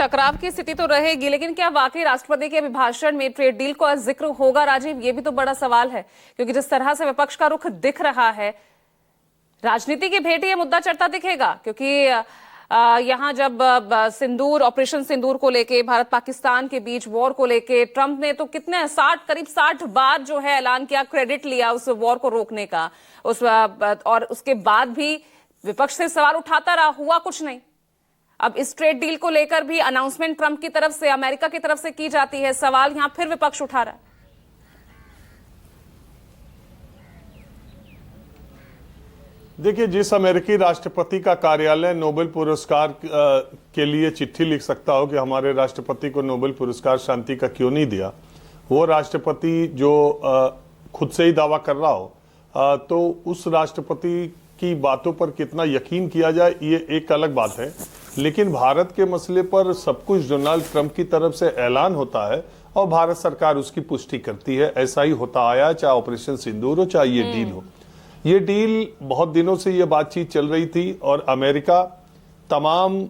टकराव की स्थिति तो रहेगी, लेकिन क्या वाकई राष्ट्रपति के अभिभाषण में ट्रेड डील का जिक्र होगा राजीव? ये भी तो बड़ा सवाल है, क्योंकि जिस तरह से विपक्ष का रुख दिख रहा है, राजनीति की भेंट ये मुद्दा चढ़ता दिखेगा। क्योंकि यहां जब सिंदूर, ऑपरेशन सिंदूर को लेके, भारत पाकिस्तान के बीच वॉर को लेके ट्रंप ने तो कितने करीब 60 बार जो है ऐलान किया, क्रेडिट लिया उस वॉर को रोकने का, और उसके बाद भी विपक्ष से सवाल उठाता रहा, हुआ कुछ नहीं। अब इस ट्रेड डील को लेकर भी अनाउंसमेंट ट्रंप की तरफ से, अमेरिका की तरफ से की जाती है, सवाल यहां फिर विपक्ष उठा रहा है। देखिए, जिस अमेरिकी राष्ट्रपति का कार्यालय नोबेल पुरस्कार के लिए चिट्ठी लिख सकता हो कि हमारे राष्ट्रपति को नोबेल पुरस्कार शांति का क्यों नहीं दिया, वो राष्ट्रपति जो खुद से ही दावा कर रहा हो, तो उस राष्ट्रपति की बातों पर कितना यकीन किया जाए, ये एक अलग बात है। लेकिन भारत के मसले पर सब कुछ डोनाल्ड ट्रंप की तरफ से ऐलान होता है और भारत सरकार उसकी पुष्टि करती है। ऐसा ही होता आया, चाहे ऑपरेशन सिंदूर हो, चाहे ये डील हो। ये डील बहुत दिनों से ये बातचीत चल रही थी और अमेरिका तमाम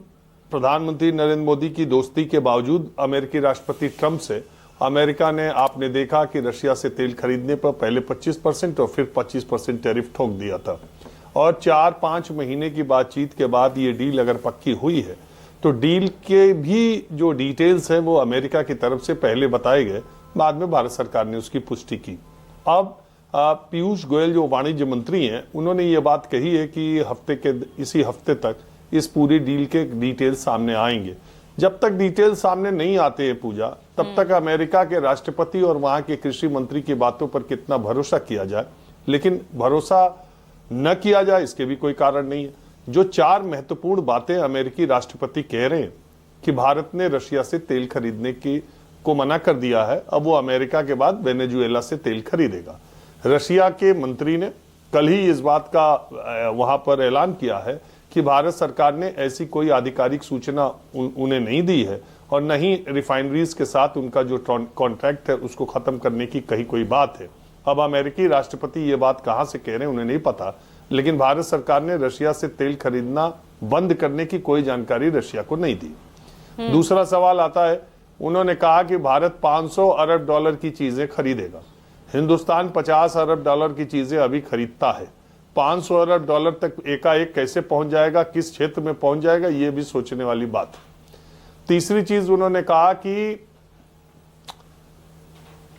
प्रधानमंत्री नरेंद्र मोदी की दोस्ती के बावजूद अमेरिकी राष्ट्रपति ट्रंप से, अमेरिका ने, आपने देखा कि रशिया से तेल खरीदने पर पहले 25% और फिर 25% टैरिफ ठोक दिया था। और 4-5 महीने की बातचीत के बाद ये डील अगर पक्की हुई है, तो डील के भी जो डिटेल्स हैं वो अमेरिका की तरफ से पहले बताए गए, बाद में भारत सरकार ने उसकी पुष्टि की। अब पीयूष गोयल जो वाणिज्य मंत्री हैं, उन्होंने ये बात कही है कि इसी हफ्ते तक इस पूरी डील के डिटेल्स सामने आएंगे। जब तक डिटेल सामने नहीं आते हैं पूजा, तब तक अमेरिका के राष्ट्रपति और वहां के कृषि मंत्री की बातों पर कितना भरोसा किया जाए। लेकिन भरोसा न किया जाए, इसके भी कोई कारण नहीं है। जो 4 महत्वपूर्ण बातें अमेरिकी राष्ट्रपति कह रहे हैं कि भारत ने रशिया से तेल खरीदने को मना कर दिया है, अब वो अमेरिका के बाद वेनेजुएला से तेल खरीदेगा। रशिया के मंत्री ने कल ही इस बात का वहां पर ऐलान किया है कि भारत सरकार ने ऐसी कोई आधिकारिक सूचना उन्हें नहीं दी है और न ही रिफाइनरीज के साथ उनका जो कॉन्ट्रैक्ट है उसको खत्म करने की कहीं कोई बात है। अब अमेरिकी राष्ट्रपति ये बात कहां से कह रहे हैं उन्हें नहीं पता, लेकिन भारत सरकार ने रशिया से तेल खरीदना बंद करने की कोई जानकारी रशिया को नहीं दी। दूसरा सवाल आता है, उन्होंने कहा कि भारत 500 अरब डॉलर की चीजें खरीदेगा। हिंदुस्तान 50 अरब डॉलर की चीजें अभी खरीदता है। 500 अरब डॉलर तक एकाएक कैसे पहुंच जाएगा, किस क्षेत्र में पहुंच जाएगा, यह भी सोचने वाली बात है। तीसरी चीज उन्होंने कहा कि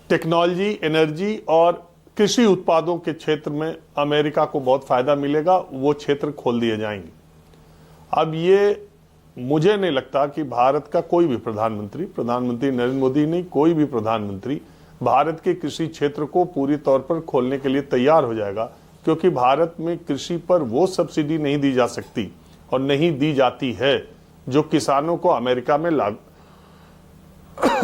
टेक्नोलॉजी, एनर्जी और कृषि उत्पादों के क्षेत्र में अमेरिका को बहुत फायदा मिलेगा, वो क्षेत्र खोल दिए जाएंगे। अब ये मुझे नहीं लगता कि भारत का कोई भी प्रधानमंत्री नरेंद्र मोदी नहीं, कोई भी प्रधानमंत्री भारत के कृषि क्षेत्र को पूरी तौर पर खोलने के लिए तैयार हो जाएगा, क्योंकि भारत में कृषि पर वो सब्सिडी नहीं दी जा सकती और नहीं दी जाती है जो किसानों को अमेरिका में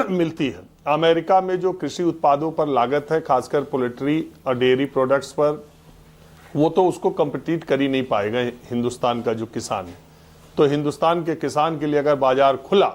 मिलती है। अमेरिका में जो कृषि उत्पादों पर लागत है, खासकर पोल्ट्री और डेयरी प्रोडक्ट्स पर, वो तो उसको कम्पिटिट कर ही नहीं पाएगा हिंदुस्तान का जो किसान है। तो हिंदुस्तान के किसान के लिए अगर बाजार खुला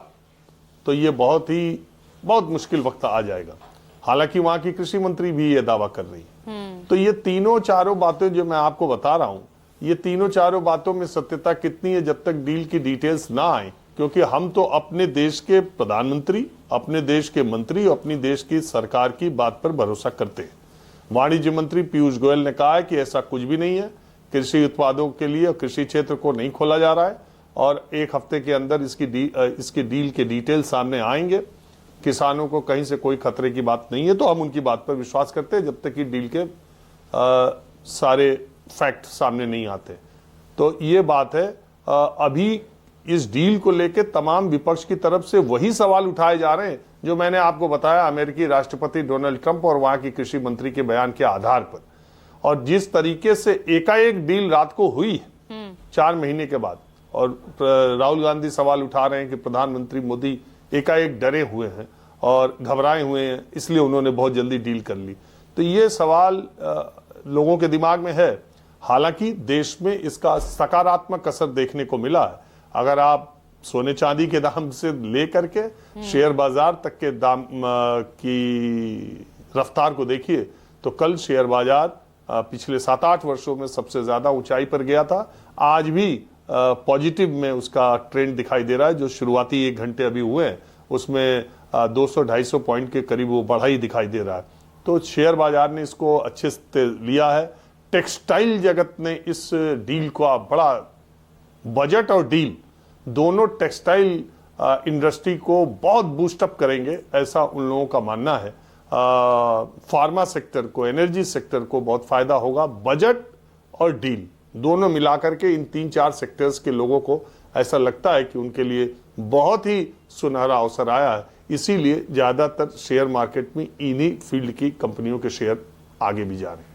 तो ये बहुत मुश्किल वक्त आ जाएगा। हालांकि वहां की कृषि मंत्री भी ये दावा कर रही है। तो ये तीनों चारों बातें जो मैं आपको बता रहा हूं, ये तीनों चारों बातों में सत्यता कितनी है जब तक डील की डिटेल्स ना आए, क्योंकि हम तो अपने देश के प्रधानमंत्री, अपने देश के मंत्री, अपनी देश की सरकार की बात पर भरोसा करते हैं। वाणिज्य मंत्री पीयूष गोयल ने कहा है कि ऐसा कुछ भी नहीं है, कृषि उत्पादों के लिए कृषि क्षेत्र को नहीं खोला जा रहा है और 1 हफ्ते के अंदर इसकी डील के डिटेल सामने आएंगे। किसानों को कहीं से कोई खतरे की बात नहीं है, तो हम उनकी बात पर विश्वास करते हैं जब तक कि डील के सारे फैक्ट सामने नहीं आते। तो ये बात है। अभी इस डील को लेकर तमाम विपक्ष की तरफ से वही सवाल उठाए जा रहे हैं जो मैंने आपको बताया, अमेरिकी राष्ट्रपति डोनाल्ड ट्रंप और वहां की कृषि मंत्री के बयान के आधार पर। और जिस तरीके से एकाएक डील रात को हुई 4 महीने के बाद, और राहुल गांधी सवाल उठा रहे हैं कि प्रधानमंत्री मोदी एकाएक डरे हुए हैं और घबराए हुए हैं, इसलिए उन्होंने बहुत जल्दी डील कर ली। तो ये सवाल लोगों के दिमाग में है। हालांकि देश में इसका सकारात्मक असर देखने को मिला है। अगर आप सोने चांदी के दाम से लेकर के शेयर बाजार तक के दाम की रफ्तार को देखिए, तो कल शेयर बाजार पिछले 7-8 वर्षों में सबसे ज्यादा ऊंचाई पर गया था। आज भी पॉजिटिव में उसका ट्रेंड दिखाई दे रहा है। जो शुरुआती 1 घंटे अभी हुए हैं उसमें 200-250 पॉइंट के करीब वो बढ़ाई दिखाई दे रहा है। तो शेयर बाजार ने इसको अच्छे से लिया है। टेक्सटाइल जगत ने इस डील को बड़ा, बजट और डील दोनों टेक्सटाइल इंडस्ट्री को बहुत बूस्टअप करेंगे, ऐसा उन लोगों का मानना है। फार्मा सेक्टर को, एनर्जी सेक्टर को बहुत फायदा होगा। बजट और डील दोनों मिलाकर के इन 3-4 सेक्टर्स के लोगों को ऐसा लगता है कि उनके लिए बहुत ही सुनहरा अवसर आया है। इसीलिए ज्यादातर शेयर मार्केट में इन्हीं फील्ड की कंपनियों के शेयर आगे भी जा रहे हैं।